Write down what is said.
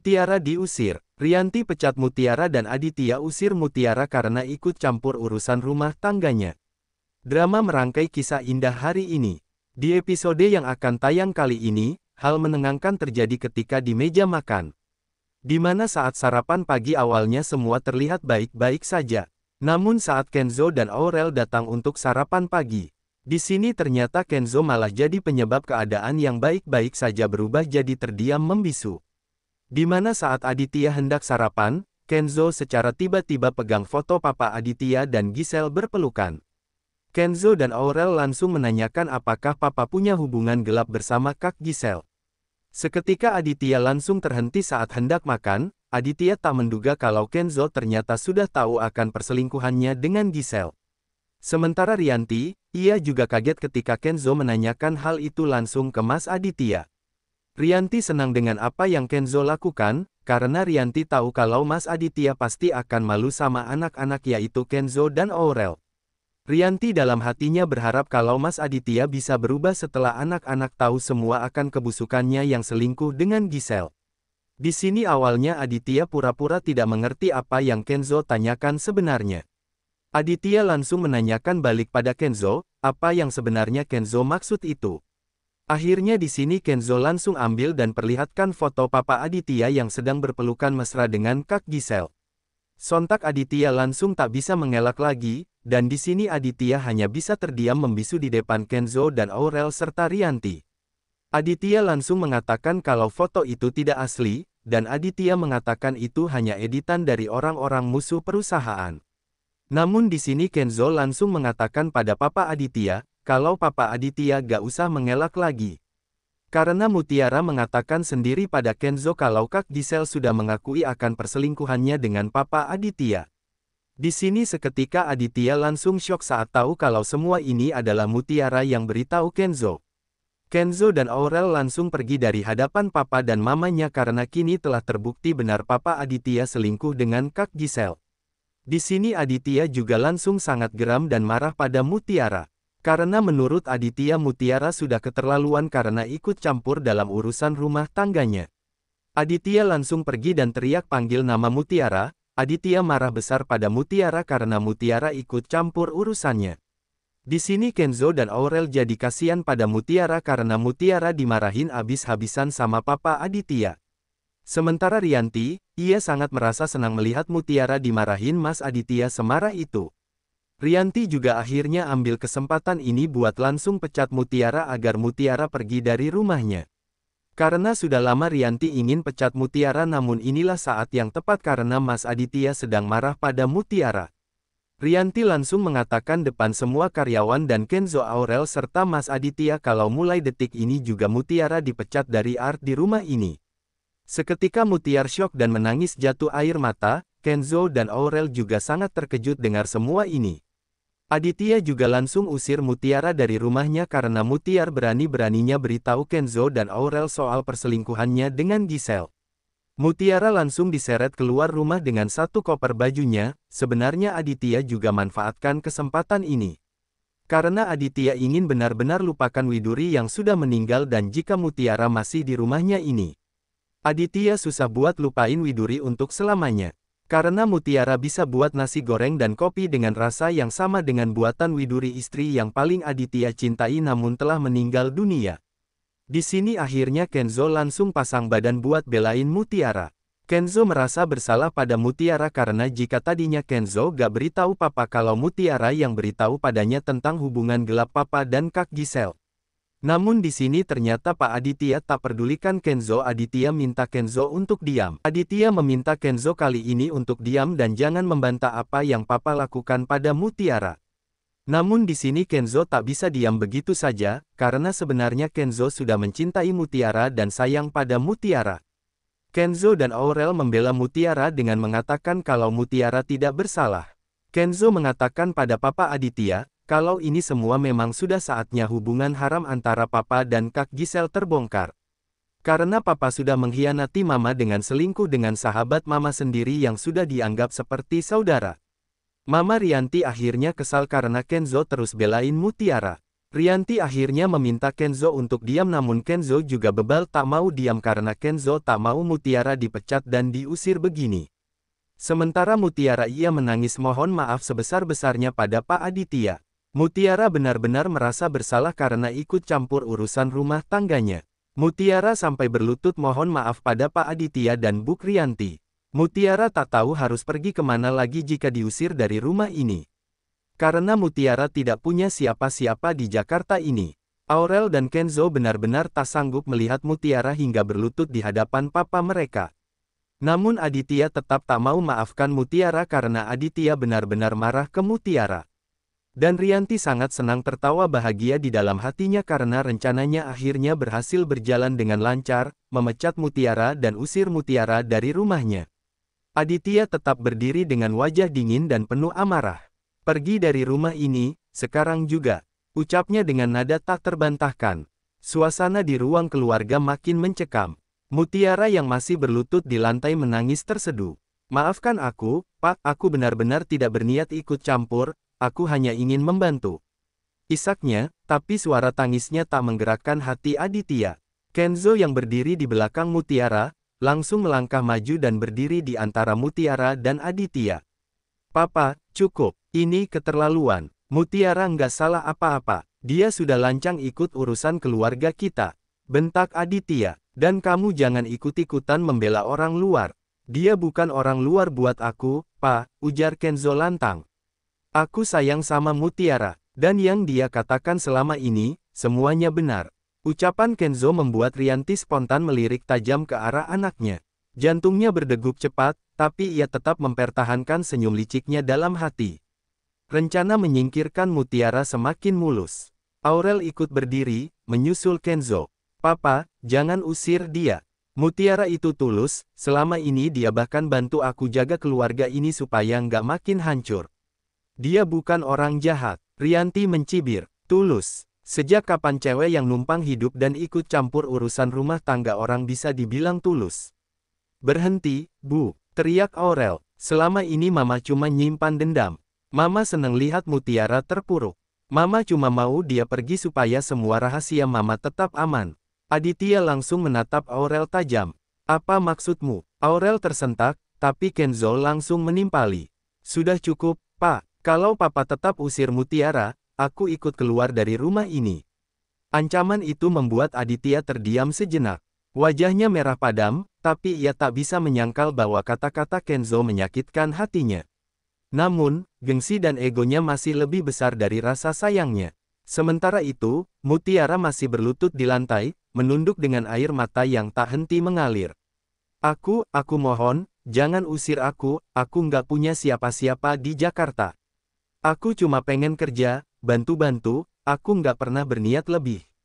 Mutiara diusir. Rianti pecat Mutiara dan Aditya usir Mutiara karena ikut campur urusan rumah tangganya. Drama merangkai kisah indah hari ini. Di episode yang akan tayang kali ini, hal menegangkan terjadi ketika di meja makan. Di mana saat sarapan pagi awalnya semua terlihat baik-baik saja. Namun saat Kenzo dan Aurel datang untuk sarapan pagi, di sini ternyata Kenzo malah jadi penyebab keadaan yang baik-baik saja berubah jadi terdiam membisu. Di mana saat Aditya hendak sarapan, Kenzo secara tiba-tiba pegang foto Papa Aditya dan Giselle berpelukan. Kenzo dan Aurel langsung menanyakan apakah Papa punya hubungan gelap bersama Kak Giselle. Seketika Aditya langsung terhenti saat hendak makan. Aditya tak menduga kalau Kenzo ternyata sudah tahu akan perselingkuhannya dengan Giselle. Sementara Rianti, ia juga kaget ketika Kenzo menanyakan hal itu langsung ke Mas Aditya. Rianti senang dengan apa yang Kenzo lakukan, karena Rianti tahu kalau Mas Aditya pasti akan malu sama anak-anak yaitu Kenzo dan Aurel. Rianti dalam hatinya berharap kalau Mas Aditya bisa berubah setelah anak-anak tahu semua akan kebusukannya yang selingkuh dengan Giselle. Di sini awalnya Aditya pura-pura tidak mengerti apa yang Kenzo tanyakan sebenarnya. Aditya langsung menanyakan balik pada Kenzo, apa yang sebenarnya Kenzo maksud itu. Akhirnya di sini Kenzo langsung ambil dan perlihatkan foto Papa Aditya yang sedang berpelukan mesra dengan Kak Giselle. Sontak Aditya langsung tak bisa mengelak lagi, dan di sini Aditya hanya bisa terdiam membisu di depan Kenzo dan Aurel serta Rianti. Aditya langsung mengatakan kalau foto itu tidak asli, dan Aditya mengatakan itu hanya editan dari orang-orang musuh perusahaan. Namun di sini Kenzo langsung mengatakan pada Papa Aditya, kalau Papa Aditya gak usah mengelak lagi. Karena Mutiara mengatakan sendiri pada Kenzo kalau Kak Giselle sudah mengakui akan perselingkuhannya dengan Papa Aditya. Di sini seketika Aditya langsung syok saat tahu kalau semua ini adalah Mutiara yang beritahu Kenzo. Kenzo dan Aurel langsung pergi dari hadapan Papa dan Mamanya karena kini telah terbukti benar Papa Aditya selingkuh dengan Kak Giselle. Di sini Aditya juga langsung sangat geram dan marah pada Mutiara. Karena menurut Aditya Mutiara sudah keterlaluan karena ikut campur dalam urusan rumah tangganya. Aditya langsung pergi dan teriak panggil nama Mutiara. Aditya marah besar pada Mutiara karena Mutiara ikut campur urusannya. Di sini Kenzo dan Aurel jadi kasihan pada Mutiara karena Mutiara dimarahin habis-habisan sama Papa Aditya. Sementara Rianti, ia sangat merasa senang melihat Mutiara dimarahin Mas Aditya semarah itu. Rianti juga akhirnya ambil kesempatan ini buat langsung pecat Mutiara agar Mutiara pergi dari rumahnya. Karena sudah lama Rianti ingin pecat Mutiara namun inilah saat yang tepat karena Mas Aditya sedang marah pada Mutiara. Rianti langsung mengatakan depan semua karyawan dan Kenzo Aurel serta Mas Aditya kalau mulai detik ini juga Mutiara dipecat dari art di rumah ini. Seketika Mutiara syok dan menangis jatuh air mata, Kenzo dan Aurel juga sangat terkejut dengar semua ini. Aditya juga langsung usir Mutiara dari rumahnya karena Mutiara berani-beraninya beritahu Kenzo dan Aurel soal perselingkuhannya dengan Giselle. Mutiara langsung diseret keluar rumah dengan satu koper bajunya. Sebenarnya Aditya juga manfaatkan kesempatan ini. Karena Aditya ingin benar-benar lupakan Widuri yang sudah meninggal dan jika Mutiara masih di rumahnya ini, Aditya susah buat lupain Widuri untuk selamanya. Karena Mutiara bisa buat nasi goreng dan kopi dengan rasa yang sama dengan buatan Widuri istri yang paling Aditya cintai namun telah meninggal dunia. Di sini akhirnya Kenzo langsung pasang badan buat belain Mutiara. Kenzo merasa bersalah pada Mutiara karena jika tadinya Kenzo gak beritahu Papa kalau Mutiara yang beritahu padanya tentang hubungan gelap Papa dan Kak Giselle. Namun di sini ternyata Pak Aditya tak pedulikan Kenzo. Aditya minta Kenzo untuk diam. Aditya meminta Kenzo kali ini untuk diam dan jangan membantah apa yang Papa lakukan pada Mutiara. Namun di sini Kenzo tak bisa diam begitu saja, karena sebenarnya Kenzo sudah mencintai Mutiara dan sayang pada Mutiara. Kenzo dan Aurel membela Mutiara dengan mengatakan kalau Mutiara tidak bersalah. Kenzo mengatakan pada Papa Aditya, kalau ini semua memang sudah saatnya hubungan haram antara Papa dan Kak Giselle terbongkar. Karena Papa sudah mengkhianati Mama dengan selingkuh dengan sahabat Mama sendiri yang sudah dianggap seperti saudara. Mama Rianti akhirnya kesal karena Kenzo terus belain Mutiara. Rianti akhirnya meminta Kenzo untuk diam namun Kenzo juga bebal tak mau diam karena Kenzo tak mau Mutiara dipecat dan diusir begini. Sementara Mutiara ia menangis mohon maaf sebesar-besarnya pada Pak Aditya. Mutiara benar-benar merasa bersalah karena ikut campur urusan rumah tangganya. Mutiara sampai berlutut mohon maaf pada Pak Aditya dan Bu Rianti. Mutiara tak tahu harus pergi kemana lagi jika diusir dari rumah ini. Karena Mutiara tidak punya siapa-siapa di Jakarta ini. Aurel dan Kenzo benar-benar tak sanggup melihat Mutiara hingga berlutut di hadapan papa mereka. Namun Aditya tetap tak mau maafkan Mutiara karena Aditya benar-benar marah ke Mutiara. Dan Rianti sangat senang tertawa bahagia di dalam hatinya karena rencananya akhirnya berhasil berjalan dengan lancar, memecat Mutiara dan usir Mutiara dari rumahnya. Aditya tetap berdiri dengan wajah dingin dan penuh amarah. Pergi dari rumah ini, sekarang juga, ucapnya dengan nada tak terbantahkan. Suasana di ruang keluarga makin mencekam. Mutiara yang masih berlutut di lantai menangis terseduh. Maafkan aku, Pak, aku benar-benar tidak berniat ikut campur, aku hanya ingin membantu. Isaknya, tapi suara tangisnya tak menggerakkan hati Aditya. Kenzo yang berdiri di belakang Mutiara, langsung melangkah maju dan berdiri di antara Mutiara dan Aditya. Papa, cukup, ini keterlaluan. Mutiara nggak salah apa-apa, dia sudah lancang ikut urusan keluarga kita. Bentak Aditya, dan kamu jangan ikut-ikutan membela orang luar. Dia bukan orang luar buat aku, Pa, ujar Kenzo lantang. Aku sayang sama Mutiara, dan yang dia katakan selama ini, semuanya benar. Ucapan Kenzo membuat Rianti spontan melirik tajam ke arah anaknya. Jantungnya berdegup cepat, tapi ia tetap mempertahankan senyum liciknya dalam hati. Rencana menyingkirkan Mutiara semakin mulus. Aurel ikut berdiri, menyusul Kenzo. Papa, jangan usir dia. Mutiara itu tulus, selama ini dia bahkan bantu aku jaga keluarga ini supaya nggak makin hancur. Dia bukan orang jahat. Rianti mencibir. Tulus. Sejak kapan cewek yang numpang hidup dan ikut campur urusan rumah tangga orang bisa dibilang tulus? Berhenti, Bu, teriak Aurel. Selama ini Mama cuma nyimpan dendam. Mama seneng lihat Mutiara terpuruk. Mama cuma mau dia pergi supaya semua rahasia Mama tetap aman. Aditya langsung menatap Aurel tajam. Apa maksudmu? Aurel tersentak, tapi Kenzo langsung menimpali. Sudah cukup, Pak. Kalau Papa tetap usir Mutiara, aku ikut keluar dari rumah ini. Ancaman itu membuat Aditya terdiam sejenak. Wajahnya merah padam, tapi ia tak bisa menyangkal bahwa kata-kata Kenzo menyakitkan hatinya. Namun, gengsi dan egonya masih lebih besar dari rasa sayangnya. Sementara itu, Mutiara masih berlutut di lantai, menunduk dengan air mata yang tak henti mengalir. Aku mohon, jangan usir aku nggak punya siapa-siapa di Jakarta. Aku cuma pengen kerja, bantu-bantu, aku nggak pernah berniat lebih.